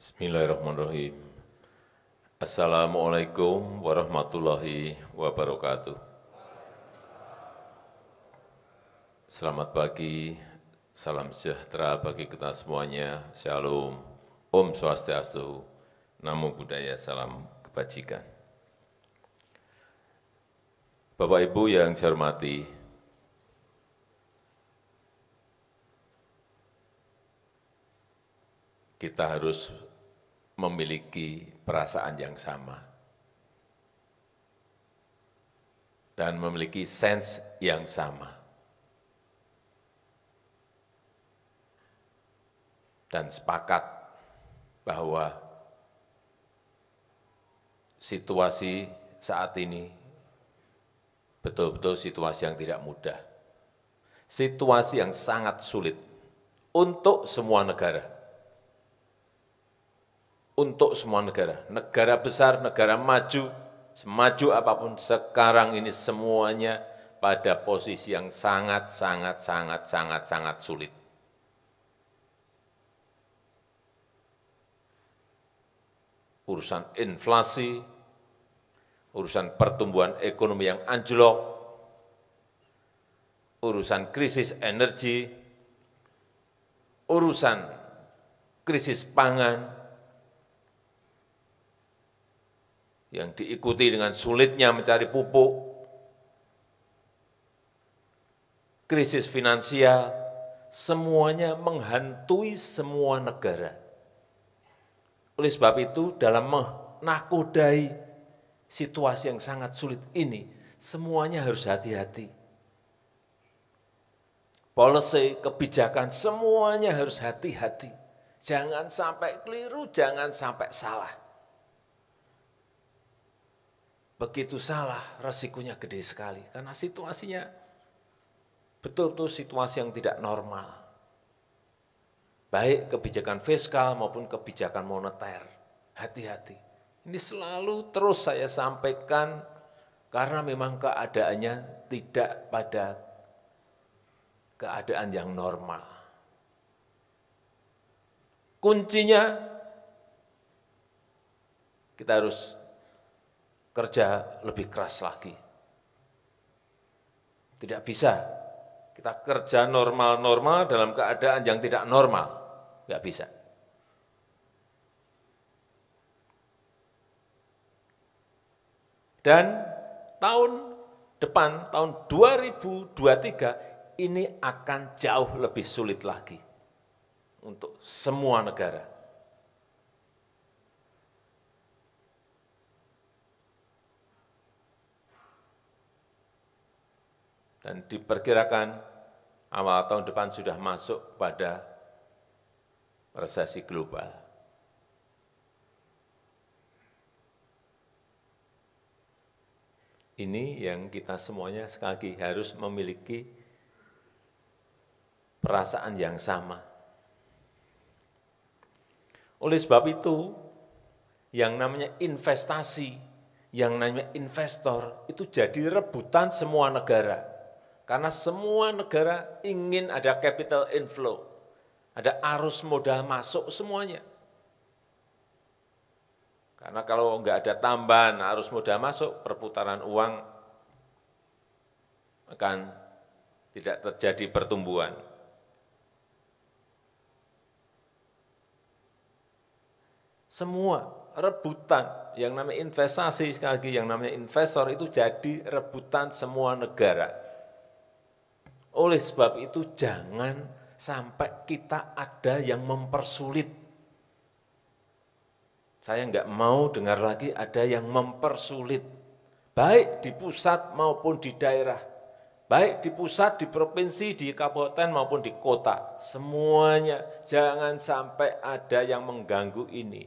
Bismillahirrahmanirrahim. Assalamualaikum warahmatullahi wabarakatuh. Selamat pagi, salam sejahtera bagi kita semuanya. Shalom, Om Swastiastu, Namo Buddhaya, salam kebajikan. Bapak Ibu yang saya hormati, kita harus memiliki perasaan yang sama dan memiliki sense yang sama. Dan sepakat bahwa situasi saat ini betul-betul situasi yang tidak mudah. Situasi yang sangat sulit untuk semua negara. Untuk semua negara, negara besar, negara maju, semaju apapun sekarang ini semuanya pada posisi yang sangat sulit. Urusan inflasi, urusan pertumbuhan ekonomi yang anjlok, urusan krisis energi, urusan krisis pangan, yang diikuti dengan sulitnya mencari pupuk, krisis finansial, semuanya menghantui semua negara. Oleh sebab itu, dalam menakodai situasi yang sangat sulit ini, semuanya harus hati-hati. Policy, kebijakan, semuanya harus hati-hati. Jangan sampai keliru, jangan sampai salah. Begitu salah, resikonya gede sekali. Karena situasinya betul-betul situasi yang tidak normal. Baik kebijakan fiskal maupun kebijakan moneter. Hati-hati. Ini selalu terus saya sampaikan karena memang keadaannya tidak pada keadaan yang normal. Kuncinya kita harus kerja lebih keras lagi. Tidak bisa kita kerja normal-normal dalam keadaan yang tidak normal. Tidak bisa. Dan tahun depan, tahun 2023, ini akan jauh lebih sulit lagi untuk semua negara. Dan diperkirakan awal tahun depan sudah masuk pada resesi global. Ini yang kita semuanya sekali lagi harus memiliki perasaan yang sama. Oleh sebab itu, yang namanya investasi, yang namanya investor, itu jadi rebutan semua negara. Karena semua negara ingin ada capital inflow, ada arus modal masuk semuanya. Karena kalau enggak ada tambahan arus modal masuk, perputaran uang akan tidak terjadi pertumbuhan. Semua rebutan, yang namanya investasi, sekali lagi yang namanya investor itu jadi rebutan semua negara. Oleh sebab itu jangan sampai kita ada yang mempersulit. Saya enggak mau dengar lagi ada yang mempersulit. Baik di pusat maupun di daerah. Baik di pusat, di provinsi, di kabupaten maupun di kota. Semuanya jangan sampai ada yang mengganggu ini.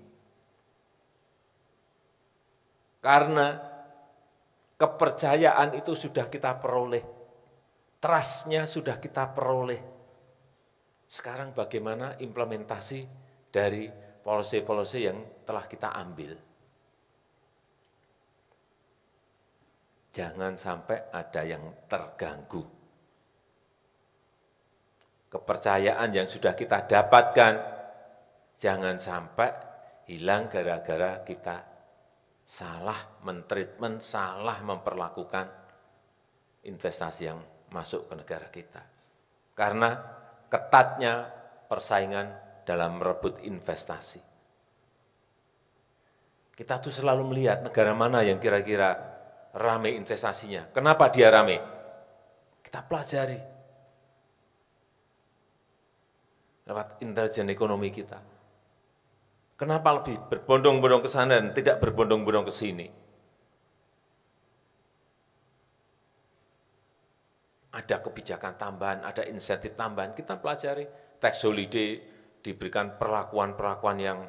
Karena kepercayaan itu sudah kita peroleh. Trust-nya sudah kita peroleh. Sekarang bagaimana implementasi dari policy-policy yang telah kita ambil. Jangan sampai ada yang terganggu. Kepercayaan yang sudah kita dapatkan, jangan sampai hilang gara-gara kita salah mentreatment, salah memperlakukan investasi yang masuk ke negara kita. Karena ketatnya persaingan dalam merebut investasi. Kita tuh selalu melihat negara mana yang kira-kira rame investasinya. Kenapa dia rame? Kita pelajari lewat intelijen ekonomi kita. Kenapa lebih berbondong-bondong ke sana dan tidak berbondong-bondong ke sini? Ada kebijakan tambahan, ada insentif tambahan, kita pelajari. Tax holiday diberikan perlakuan-perlakuan yang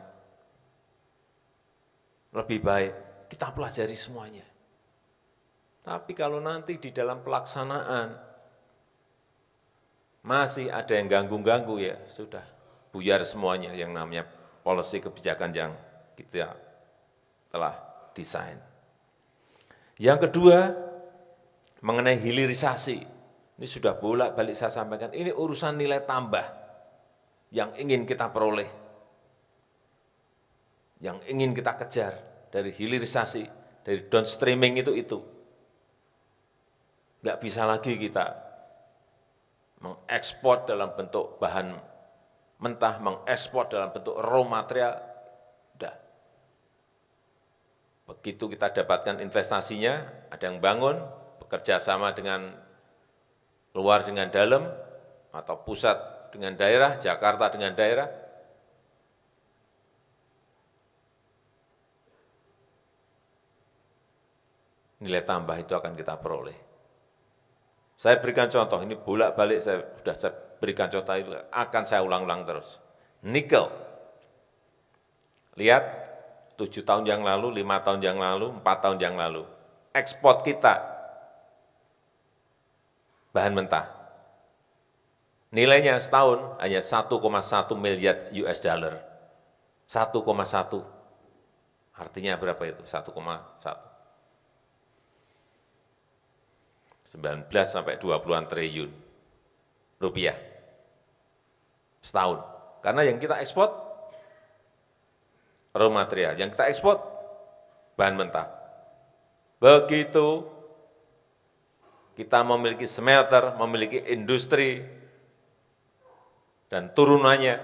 lebih baik, kita pelajari semuanya. Tapi kalau nanti di dalam pelaksanaan masih ada yang ganggu-ganggu, ya sudah, buyar semuanya yang namanya policy kebijakan yang kita telah desain. Yang kedua, mengenai hilirisasi. Ini sudah bolak-balik saya sampaikan, ini urusan nilai tambah yang ingin kita peroleh, yang ingin kita kejar dari hilirisasi, dari downstreaming itu. Nggak bisa lagi kita mengekspor dalam bentuk bahan mentah, mengekspor dalam bentuk raw material, udah. Begitu kita dapatkan investasinya, ada yang bangun, bekerja sama dengan luar dengan dalam, atau pusat dengan daerah, Jakarta dengan daerah, nilai tambah itu akan kita peroleh. Saya berikan contoh, ini bolak-balik saya berikan contoh itu, akan saya ulang-ulang terus. Nikel, lihat 7 tahun yang lalu, 5 tahun yang lalu, 4 tahun yang lalu, ekspor kita bahan mentah, nilainya setahun hanya 1,1 miliar US dollar. 1,1. Artinya berapa itu? 1,1. 19 sampai 20-an triliun rupiah setahun. Karena yang kita ekspor raw material, yang kita ekspor bahan mentah. Begitu kita memiliki smelter, memiliki industri, dan turunannya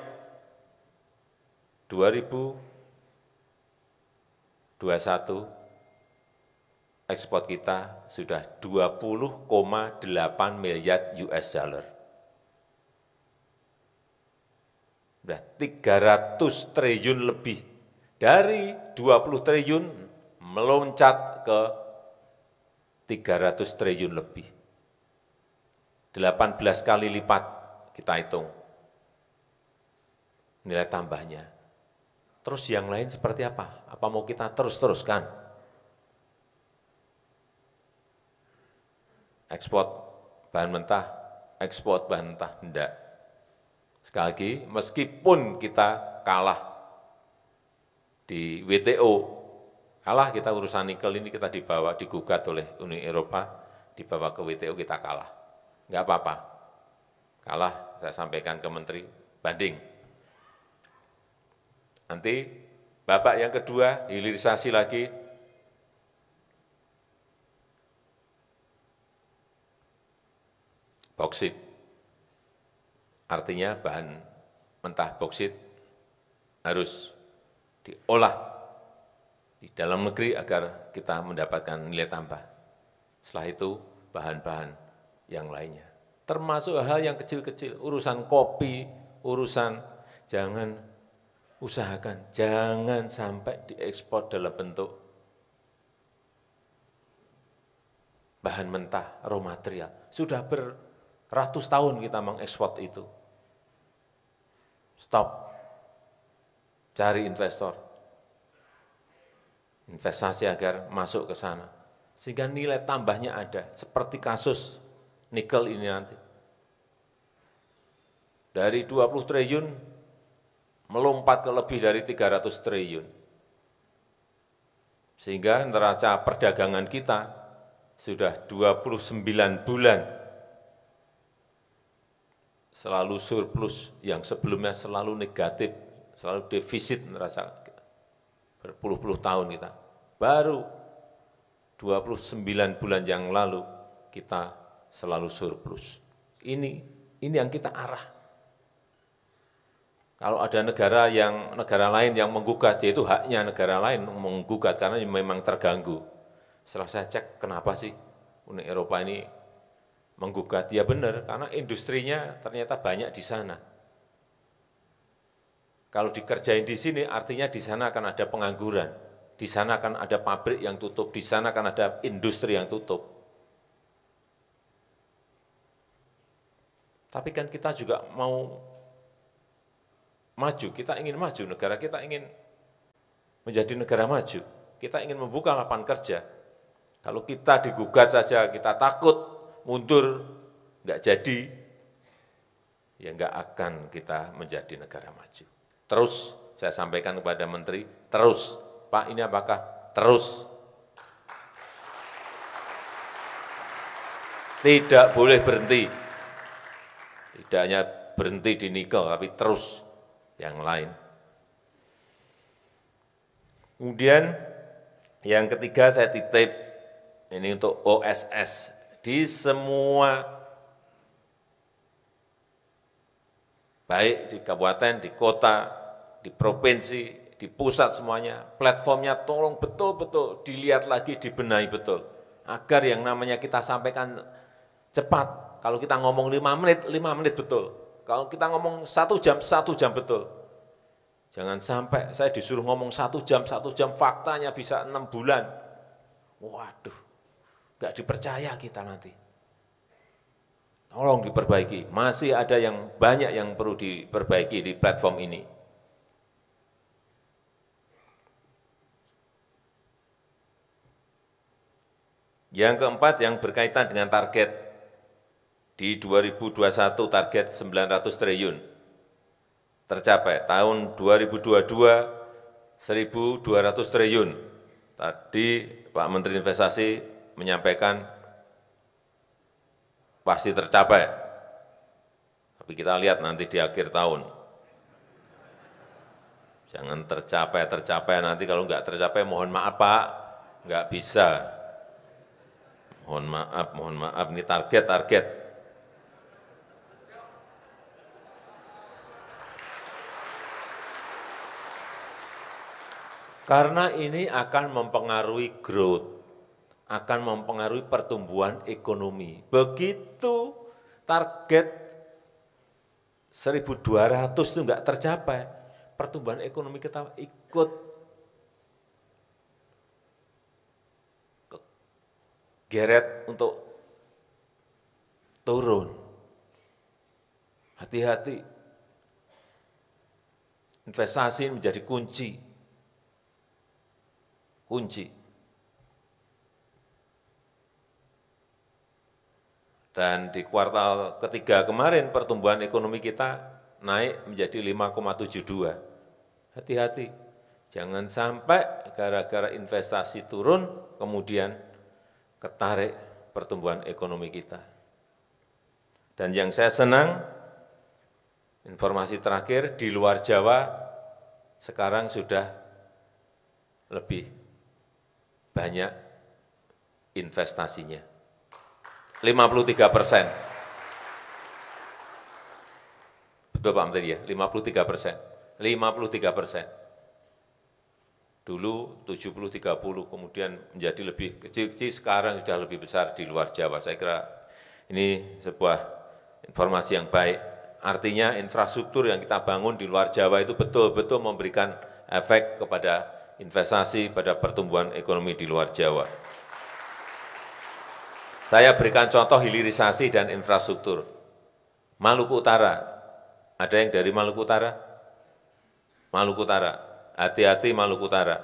2021 ekspor kita sudah 20,8 miliar US dollar. Sudah 300 triliun lebih. Dari 20 triliun meloncat ke 300 triliun lebih. 18 kali lipat kita hitung nilai tambahnya. Terus yang lain seperti apa? Apa mau kita terus-teruskan? Ekspor bahan mentah, ekspor bahan mentah, enggak. Sekali lagi, meskipun kita kalah di WTO, kalah kita urusan nikel ini, kita digugat oleh Uni Eropa, dibawa ke WTO, kita kalah. Enggak apa-apa, kalah, saya sampaikan ke Menteri, banding. Nanti babak yang kedua, hilirisasi lagi, boksit. Artinya bahan mentah boksit harus diolah di dalam negeri agar kita mendapatkan nilai tambah. Setelah itu bahan-bahan yang lainnya. Termasuk hal yang kecil-kecil, urusan kopi, urusan jangan usahakan, jangan sampai diekspor dalam bentuk bahan mentah, raw material. Sudah beratus tahun kita mengekspor itu. Stop. Cari investor. Investasi agar masuk ke sana. Sehingga nilai tambahnya ada. Seperti kasus nikel ini nanti. Dari 20 triliun melompat ke lebih dari 300 triliun. Sehingga neraca perdagangan kita sudah 29 bulan selalu surplus, yang sebelumnya selalu negatif, selalu defisit neraca berpuluh-puluh tahun kita. Baru 29 bulan yang lalu kita selalu surplus. Ini yang kita arah. Kalau ada negara lain yang menggugat, yaitu haknya negara lain menggugat karena memang terganggu. Setelah saya cek, kenapa sih Uni Eropa ini menggugat? Ya benar, karena industrinya ternyata banyak di sana. Kalau dikerjain di sini, artinya di sana akan ada pengangguran. Di sana akan ada pabrik yang tutup, di sana akan ada industri yang tutup. Tapi kan kita juga mau maju, kita ingin maju, negara kita ingin menjadi negara maju. Kita ingin membuka lapangan kerja. Kalau kita digugat saja, kita takut, mundur, nggak jadi, ya nggak akan kita menjadi negara maju. Terus saya sampaikan kepada Menteri, terus, Pak ini apakah terus? Tidak boleh berhenti. Tidak hanya berhenti di nikel, tapi terus yang lain. Kemudian yang ketiga saya titip, ini untuk OSS, di semua, baik di kabupaten, di kota, di provinsi, di pusat semuanya, platformnya tolong betul-betul dilihat lagi, dibenahi betul. Agar yang namanya kita sampaikan cepat, kalau kita ngomong 5 menit betul. Kalau kita ngomong 1 jam betul. Jangan sampai saya disuruh ngomong 1 jam, faktanya bisa 6 bulan. Waduh, nggak dipercaya kita nanti. Tolong diperbaiki, masih ada yang banyak yang perlu diperbaiki di platform ini. Yang keempat yang berkaitan dengan target. Di 2021 target 900 triliun tercapai, tahun 2022 1.200 triliun. Tadi Pak Menteri Investasi menyampaikan pasti tercapai, tapi kita lihat nanti di akhir tahun. Jangan tercapai nanti kalau nggak tercapai mohon maaf Pak, nggak bisa. Mohon maaf, ini target. Karena ini akan mempengaruhi growth, akan mempengaruhi pertumbuhan ekonomi. Begitu target 1.200 itu enggak tercapai, pertumbuhan ekonomi kita ikut geret untuk turun. Hati-hati, investasi menjadi kunci. Dan di kuartal ketiga kemarin pertumbuhan ekonomi kita naik menjadi 5,72. Hati-hati, jangan sampai gara-gara investasi turun kemudian ketarik pertumbuhan ekonomi kita. Dan yang saya senang, informasi terakhir di luar Jawa sekarang sudah lebih banyak investasinya, 53%. Betul Pak Menteri ya, 53%. 53%. Dulu 70-30, kemudian menjadi lebih kecil-kecil, sekarang sudah lebih besar di luar Jawa. Saya kira ini sebuah informasi yang baik. Artinya infrastruktur yang kita bangun di luar Jawa itu betul-betul memberikan efek kepada investasi pada pertumbuhan ekonomi di luar Jawa. Saya berikan contoh hilirisasi dan infrastruktur. Maluku Utara, ada yang dari Maluku Utara? Maluku Utara, hati-hati Maluku Utara.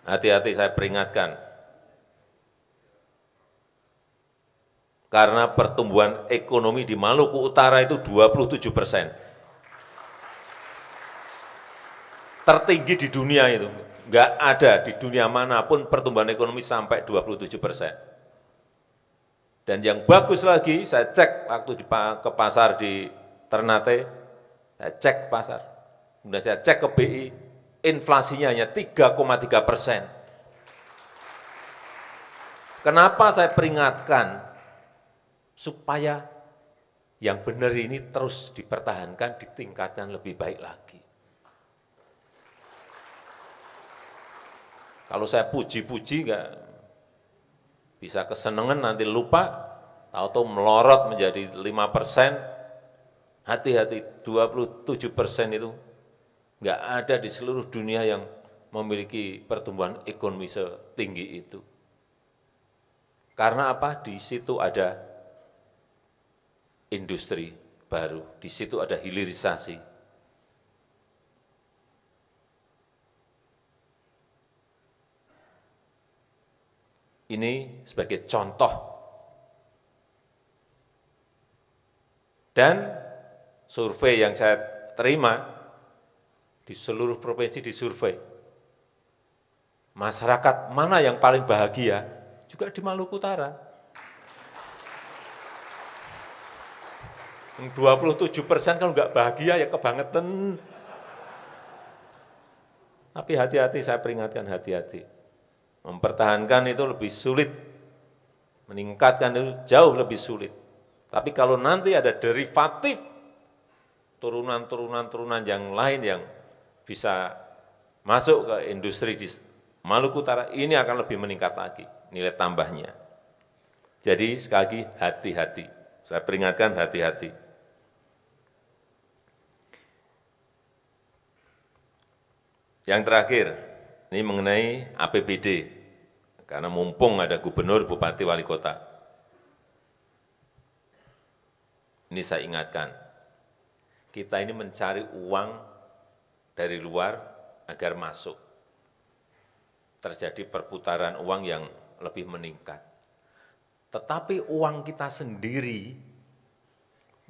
Hati-hati saya peringatkan. Karena pertumbuhan ekonomi di Maluku Utara itu 27%. Tertinggi di dunia itu, nggak ada di dunia manapun pertumbuhan ekonomi sampai 27%. Dan yang bagus lagi, saya cek waktu ke pasar di Ternate, Saya cek pasar, kemudian saya cek ke BI, inflasinya hanya 3,3%. Kenapa saya peringatkan? Supaya yang benar ini terus dipertahankan, ditingkatkan lebih baik lagi. Kalau saya puji-puji nggak bisa kesenangan, nanti lupa, tahu-tahu melorot menjadi 5%, hati-hati 27% itu nggak ada di seluruh dunia yang memiliki pertumbuhan ekonomi setinggi itu. Karena apa? Di situ ada industri baru, di situ ada hilirisasi. Ini sebagai contoh. Dan survei yang saya terima, di seluruh provinsi disurvei. Masyarakat mana yang paling bahagia? Juga di Maluku Utara. 27% kalau nggak bahagia ya kebangetan. Tapi hati-hati, saya peringatkan hati-hati. Mempertahankan itu lebih sulit, meningkatkan itu jauh lebih sulit. Tapi kalau nanti ada derivatif, turunan yang lain yang bisa masuk ke industri di Maluku Utara, ini akan lebih meningkat lagi nilai tambahnya. Jadi sekali lagi hati-hati, saya peringatkan hati-hati. Yang terakhir, ini mengenai APBD, karena mumpung ada gubernur, bupati, wali kota. Ini saya ingatkan, kita ini mencari uang dari luar agar masuk. Terjadi perputaran uang yang lebih meningkat. Tetapi uang kita sendiri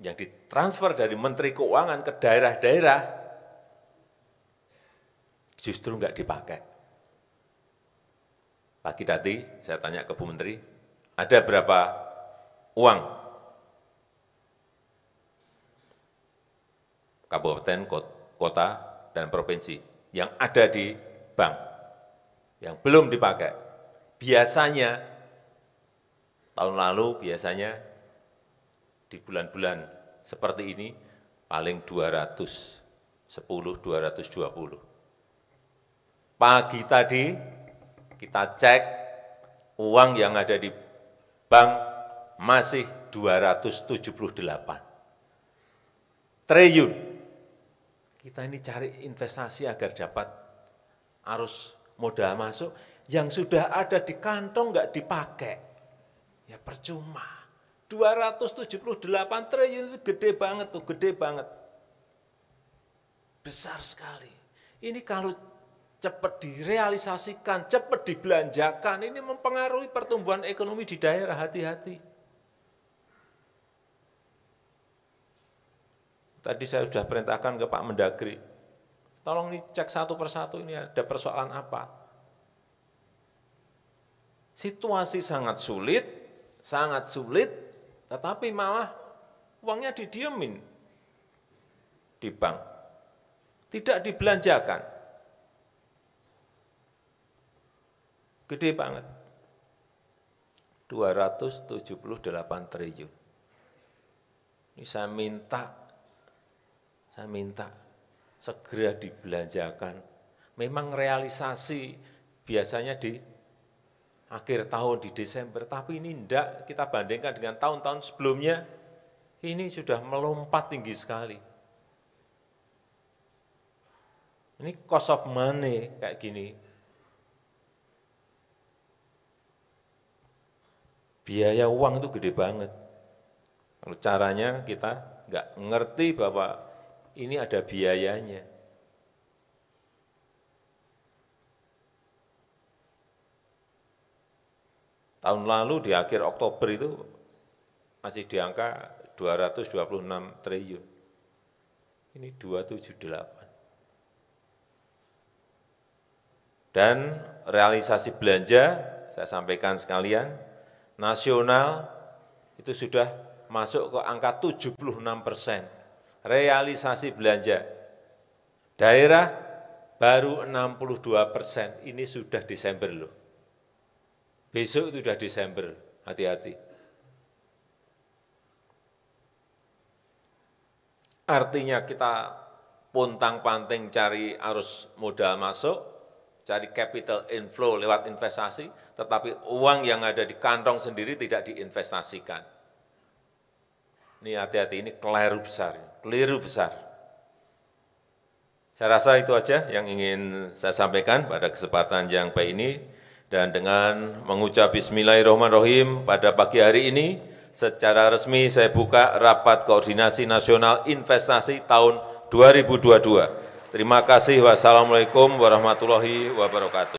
yang ditransfer dari Menteri Keuangan ke daerah-daerah justru enggak dipakai. Pagi tadi saya tanya ke Bu Menteri, ada berapa uang kabupaten, kota, dan provinsi yang ada di bank, yang belum dipakai. Biasanya, tahun lalu biasanya di bulan-bulan seperti ini, paling 210, 220. Pagi tadi kita cek uang yang ada di bank masih 278 triliun. Kita ini cari investasi agar dapat arus modal masuk, yang sudah ada di kantong nggak dipakai. Ya percuma. 278 triliun itu gede banget tuh, gede banget. Besar sekali. Ini kalau cepat direalisasikan, cepat dibelanjakan, ini mempengaruhi pertumbuhan ekonomi di daerah, hati-hati. Tadi saya sudah perintahkan ke Pak Mendagri, tolong dicek satu persatu ini ada persoalan apa. Situasi sangat sulit, tetapi malah uangnya didiemin di bank, tidak dibelanjakan. Gede banget, 278 triliun. Ini saya minta segera dibelanjakan. Memang realisasi biasanya di akhir tahun, di Desember, tapi ini enggak, kita bandingkan dengan tahun-tahun sebelumnya, ini sudah melompat tinggi sekali. Ini cost of money kayak gini. Biaya uang itu gede banget. Kalau caranya kita nggak ngerti bahwa ini ada biayanya. Tahun lalu di akhir Oktober itu masih di angka 226 triliun. Ini 278. Dan realisasi belanja, saya sampaikan sekalian, nasional itu sudah masuk ke angka 76%. realisasi belanja daerah baru 62%, ini sudah Desember loh. Besok itu sudah Desember, hati-hati. Artinya kita pontang-panting cari arus modal masuk, cari capital inflow lewat investasi, tetapi uang yang ada di kantong sendiri tidak diinvestasikan. Ini hati-hati, ini keliru besar. Saya rasa itu aja yang ingin saya sampaikan pada kesempatan yang baik ini. Dan dengan mengucap Bismillahirrahmanirrahim pada pagi hari ini, secara resmi saya buka Rapat Koordinasi Nasional Investasi tahun 2022. Terima kasih. Wassalamualaikum warahmatullahi wabarakatuh.